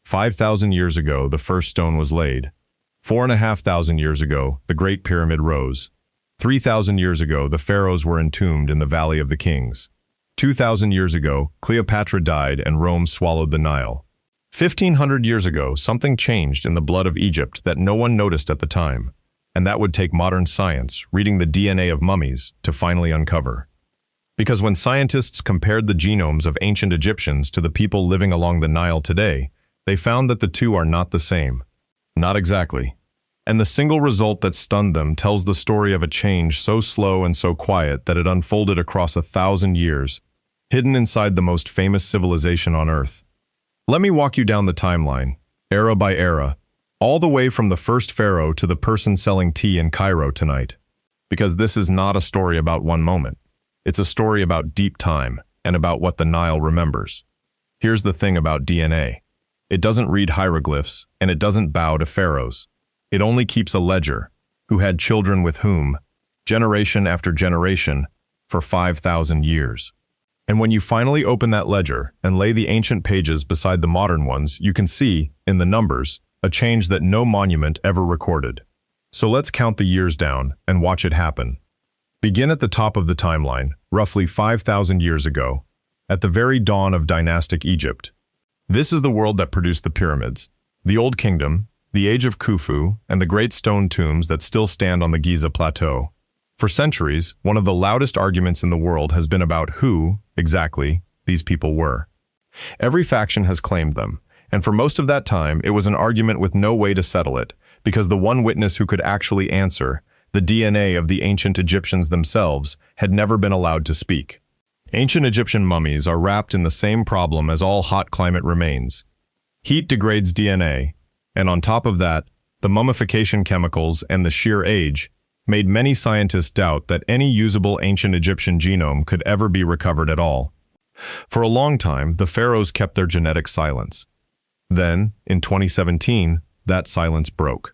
5,000 years ago, the first stone was laid. 4,500 years ago, the Great Pyramid rose. 3,000 years ago, the pharaohs were entombed in the Valley of the Kings. 2,000 years ago, Cleopatra died and Rome swallowed the Nile. 1,500 years ago, something changed in the blood of Egypt that no one noticed at the time, and that would take modern science, reading the DNA of mummies, to finally uncover. Because when scientists compared the genomes of ancient Egyptians to the people living along the Nile today, they found that the two are not the same. Not exactly. And the single result that stunned them tells the story of a change so slow and so quiet that it unfolded across 1,000 years, hidden inside the most famous civilization on Earth. Let me walk you down the timeline, era by era, all the way from the first pharaoh to the person selling tea in Cairo tonight. Because this is not a story about one moment. It's a story about deep time and about what the Nile remembers. Here's the thing about DNA. It doesn't read hieroglyphs, and it doesn't bow to pharaohs. It only keeps a ledger, who had children with whom, generation after generation, for 5,000 years. And when you finally open that ledger and lay the ancient pages beside the modern ones, you can see, in the numbers, a change that no monument ever recorded. So let's count the years down and watch it happen. Begin at the top of the timeline, roughly 5,000 years ago, at the very dawn of dynastic Egypt. This is the world that produced the pyramids, the Old Kingdom, the Age of Khufu, and the great stone tombs that still stand on the Giza Plateau. For centuries, one of the loudest arguments in the world has been about who, exactly, these people were. Every faction has claimed them, and for most of that time, it was an argument with no way to settle it, because the one witness who could actually answer, the DNA of the ancient Egyptians themselves, had never been allowed to speak. Ancient Egyptian mummies are wrapped in the same problem as all hot climate remains. Heat degrades DNA, and on top of that, the mummification chemicals and the sheer age made many scientists doubt that any usable ancient Egyptian genome could ever be recovered at all. For a long time, the pharaohs kept their genetic silence. Then, in 2017, that silence broke.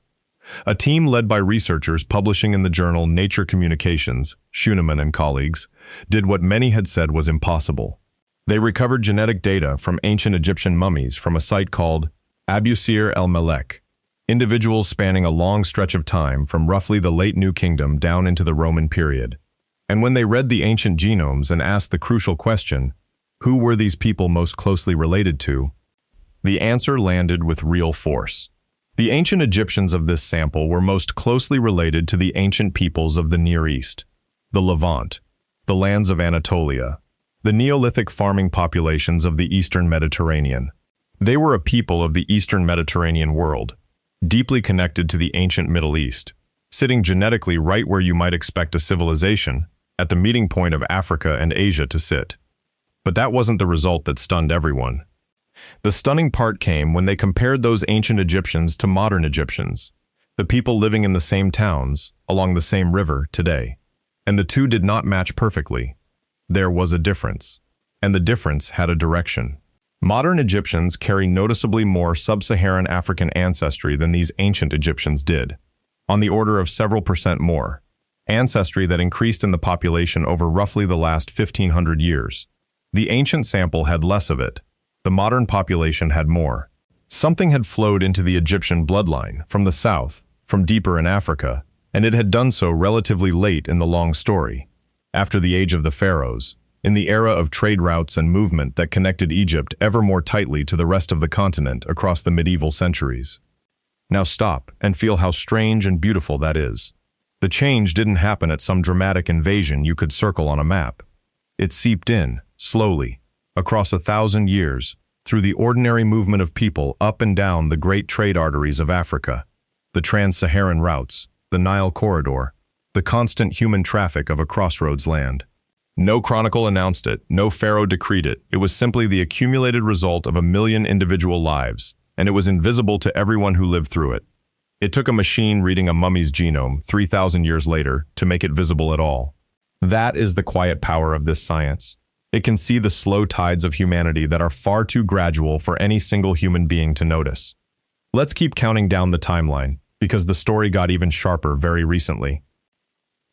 A team led by researchers publishing in the journal Nature Communications, Schuenemann and colleagues, did what many had said was impossible. They recovered genetic data from ancient Egyptian mummies from a site called Abusir el-Meleq, individuals spanning a long stretch of time from roughly the late New Kingdom down into the Roman period. And when they read the ancient genomes and asked the crucial question, who were these people most closely related to, the answer landed with real force. The ancient Egyptians of this sample were most closely related to the ancient peoples of the Near East, the Levant, the lands of Anatolia, the Neolithic farming populations of the Eastern Mediterranean. They were a people of the Eastern Mediterranean world, deeply connected to the ancient Middle East, sitting genetically right where you might expect a civilization, at the meeting point of Africa and Asia to sit. But that wasn't the result that stunned everyone. The stunning part came when they compared those ancient Egyptians to modern Egyptians, the people living in the same towns, along the same river today. And the two did not match perfectly. There was a difference, and the difference had a direction. Modern Egyptians carry noticeably more Sub-Saharan African ancestry than these ancient Egyptians did, on the order of several percent more, ancestry that increased in the population over roughly the last 1,500 years. The ancient sample had less of it. The modern population had more. Something had flowed into the Egyptian bloodline from the south, from deeper in Africa, and it had done so relatively late in the long story, after the age of the pharaohs, in the era of trade routes and movement that connected Egypt ever more tightly to the rest of the continent across the medieval centuries. Now stop and feel how strange and beautiful that is. The change didn't happen at some dramatic invasion you could circle on a map. It seeped in, slowly, across 1,000 years, through the ordinary movement of people up and down the great trade arteries of Africa, the trans-Saharan routes, the Nile corridor, the constant human traffic of a crossroads land. No chronicle announced it, no pharaoh decreed it. It was simply the accumulated result of 1 million individual lives, and it was invisible to everyone who lived through it. It took a machine reading a mummy's genome 3,000 years later to make it visible at all. That is the quiet power of this science. It can see the slow tides of humanity that are far too gradual for any single human being to notice. Let's keep counting down the timeline, because the story got even sharper very recently.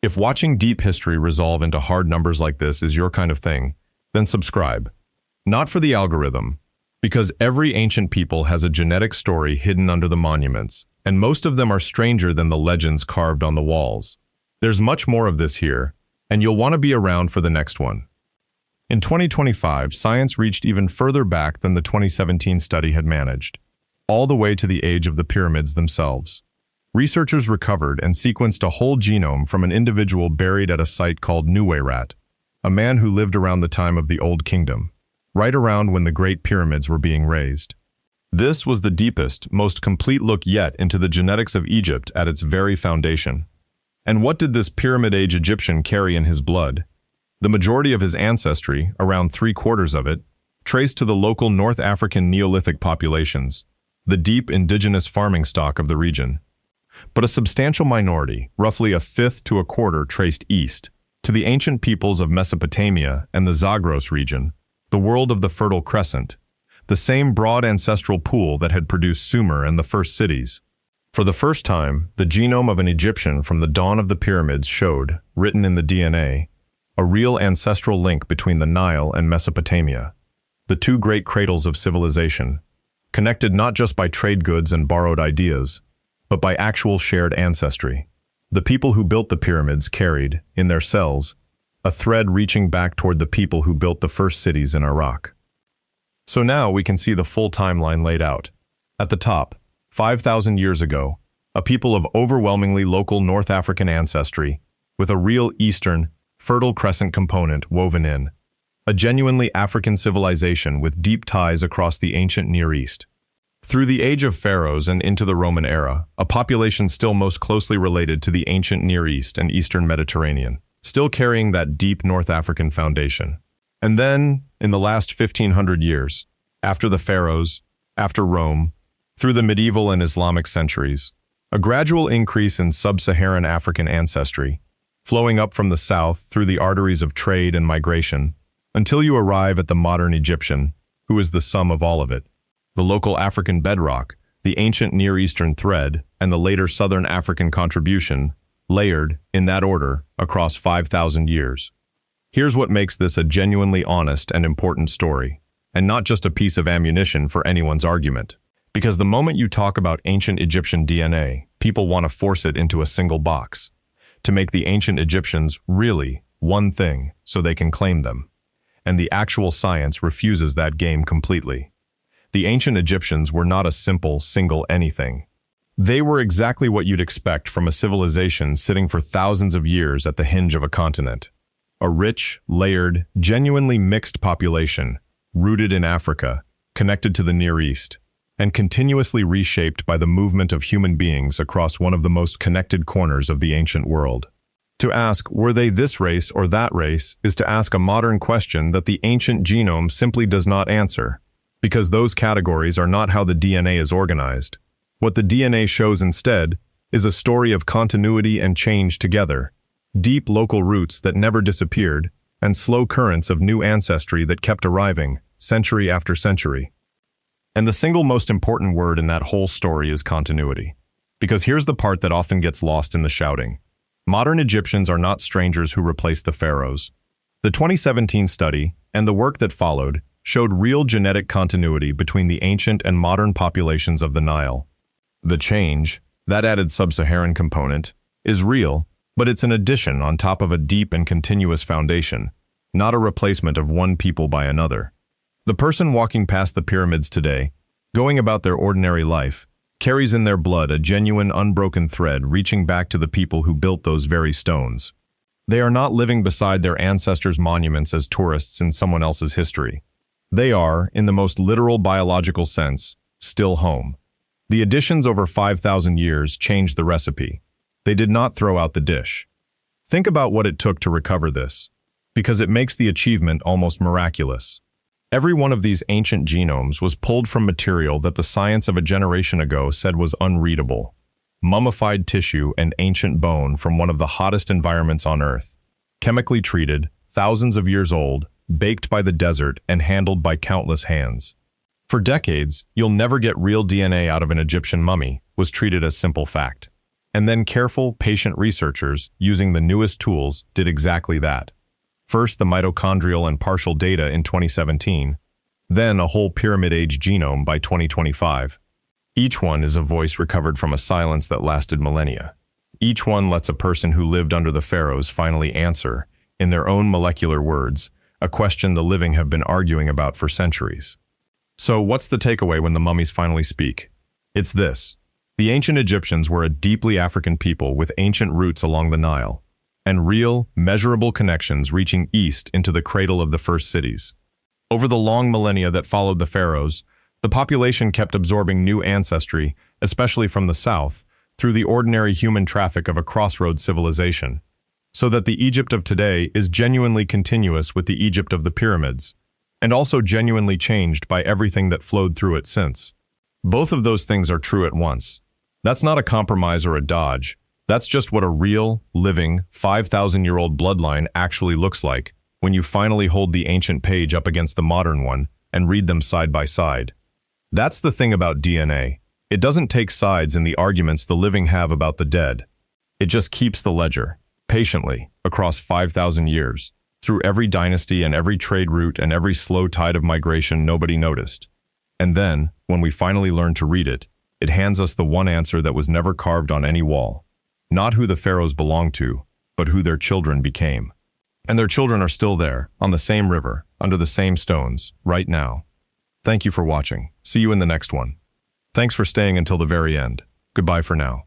If watching deep history resolve into hard numbers like this is your kind of thing, then subscribe. Not for the algorithm, Because every ancient people has a genetic story hidden under the monuments, and most of them are stranger than the legends carved on the walls. There's much more of this here, and you'll want to be around for the next one. In 2025, science reached even further back than the 2017 study had managed, all the way to the age of the pyramids themselves. Researchers recovered and sequenced a whole genome from an individual buried at a site called Nuwayrat, a man who lived around the time of the Old Kingdom, right around when the Great Pyramids were being raised. This was the deepest, most complete look yet into the genetics of Egypt at its very foundation. And what did this Pyramid-age Egyptian carry in his blood? The majority of his ancestry, around 3/4 of it, traced to the local North African Neolithic populations, the deep indigenous farming stock of the region. But a substantial minority, roughly 1/5 to 1/4, traced east, to the ancient peoples of Mesopotamia and the Zagros region, the world of the Fertile Crescent, the same broad ancestral pool that had produced Sumer and the first cities. For the first time, the genome of an Egyptian from the dawn of the pyramids showed, written in the DNA, a real ancestral link between the Nile and Mesopotamia, the two great cradles of civilization, connected not just by trade goods and borrowed ideas, but by actual shared ancestry. The people who built the pyramids carried, in their cells, a thread reaching back toward the people who built the first cities in Iraq. So now we can see the full timeline laid out. At the top, 5,000 years ago, a people of overwhelmingly local North African ancestry, with a real Eastern, Fertile Crescent component woven in. A genuinely African civilization with deep ties across the ancient Near East. Through the age of pharaohs and into the Roman era, a population still most closely related to the ancient Near East and Eastern Mediterranean, still carrying that deep North African foundation. And then, in the last 1,500 years, after the pharaohs, after Rome, through the medieval and Islamic centuries, a gradual increase in Sub-Saharan African ancestry, flowing up from the south through the arteries of trade and migration, until you arrive at the modern Egyptian, who is the sum of all of it. The local African bedrock, the ancient Near Eastern thread, and the later Southern African contribution, layered, in that order, across 5,000 years. Here's what makes this a genuinely honest and important story, and not just a piece of ammunition for anyone's argument. Because the moment you talk about ancient Egyptian DNA, people want to force it into a single box, to make the ancient Egyptians really one thing so they can claim them. And the actual science refuses that game completely. The ancient Egyptians were not a simple, single anything. They were exactly what you'd expect from a civilization sitting for thousands of years at the hinge of a continent. A rich, layered, genuinely mixed population, rooted in Africa, connected to the Near East, and continuously reshaped by the movement of human beings across one of the most connected corners of the ancient world. To ask, were they this race or that race, is to ask a modern question that the ancient genome simply does not answer, because those categories are not how the DNA is organized. What the DNA shows instead is a story of continuity and change together, deep local roots that never disappeared, and slow currents of new ancestry that kept arriving, century after century. And the single most important word in that whole story is continuity. Because here's the part that often gets lost in the shouting. Modern Egyptians are not strangers who replaced the pharaohs. The 2017 study, and the work that followed, showed real genetic continuity between the ancient and modern populations of the Nile. The change, that added sub-Saharan component, is real, but it's an addition on top of a deep and continuous foundation, not a replacement of one people by another. The person walking past the pyramids today, going about their ordinary life, carries in their blood a genuine unbroken thread reaching back to the people who built those very stones. They are not living beside their ancestors' monuments as tourists in someone else's history. They are, in the most literal biological sense, still home. The additions over 5,000 years changed the recipe. They did not throw out the dish. Think about what it took to recover this, because it makes the achievement almost miraculous. Every one of these ancient genomes was pulled from material that the science of a generation ago said was unreadable. Mummified tissue and ancient bone from one of the hottest environments on Earth. Chemically treated, thousands of years old, baked by the desert and handled by countless hands. For decades, you'll never get real DNA out of an Egyptian mummy, was treated as simple fact. And then careful, patient researchers, using the newest tools, did exactly that. First, the mitochondrial and partial data in 2017, then a whole pyramid-age genome by 2025. Each one is a voice recovered from a silence that lasted millennia. Each one lets a person who lived under the pharaohs finally answer, in their own molecular words, a question the living have been arguing about for centuries. So what's the takeaway when the mummies finally speak? It's this. The ancient Egyptians were a deeply African people with ancient roots along the Nile, and real, measurable connections reaching east into the cradle of the first cities. Over the long millennia that followed the pharaohs, the population kept absorbing new ancestry, especially from the south, through the ordinary human traffic of a crossroads civilization, so that the Egypt of today is genuinely continuous with the Egypt of the pyramids, and also genuinely changed by everything that flowed through it since. Both of those things are true at once. That's not a compromise or a dodge. That's just what a real, living, 5,000-year-old bloodline actually looks like when you finally hold the ancient page up against the modern one and read them side by side. That's the thing about DNA. It doesn't take sides in the arguments the living have about the dead. It just keeps the ledger, patiently, across 5,000 years, through every dynasty and every trade route and every slow tide of migration nobody noticed. And then, when we finally learn to read it, it hands us the one answer that was never carved on any wall. Not who the pharaohs belonged to, but who their children became. And their children are still there, on the same river, under the same stones, right now. Thank you for watching. See you in the next one. Thanks for staying until the very end. Goodbye for now.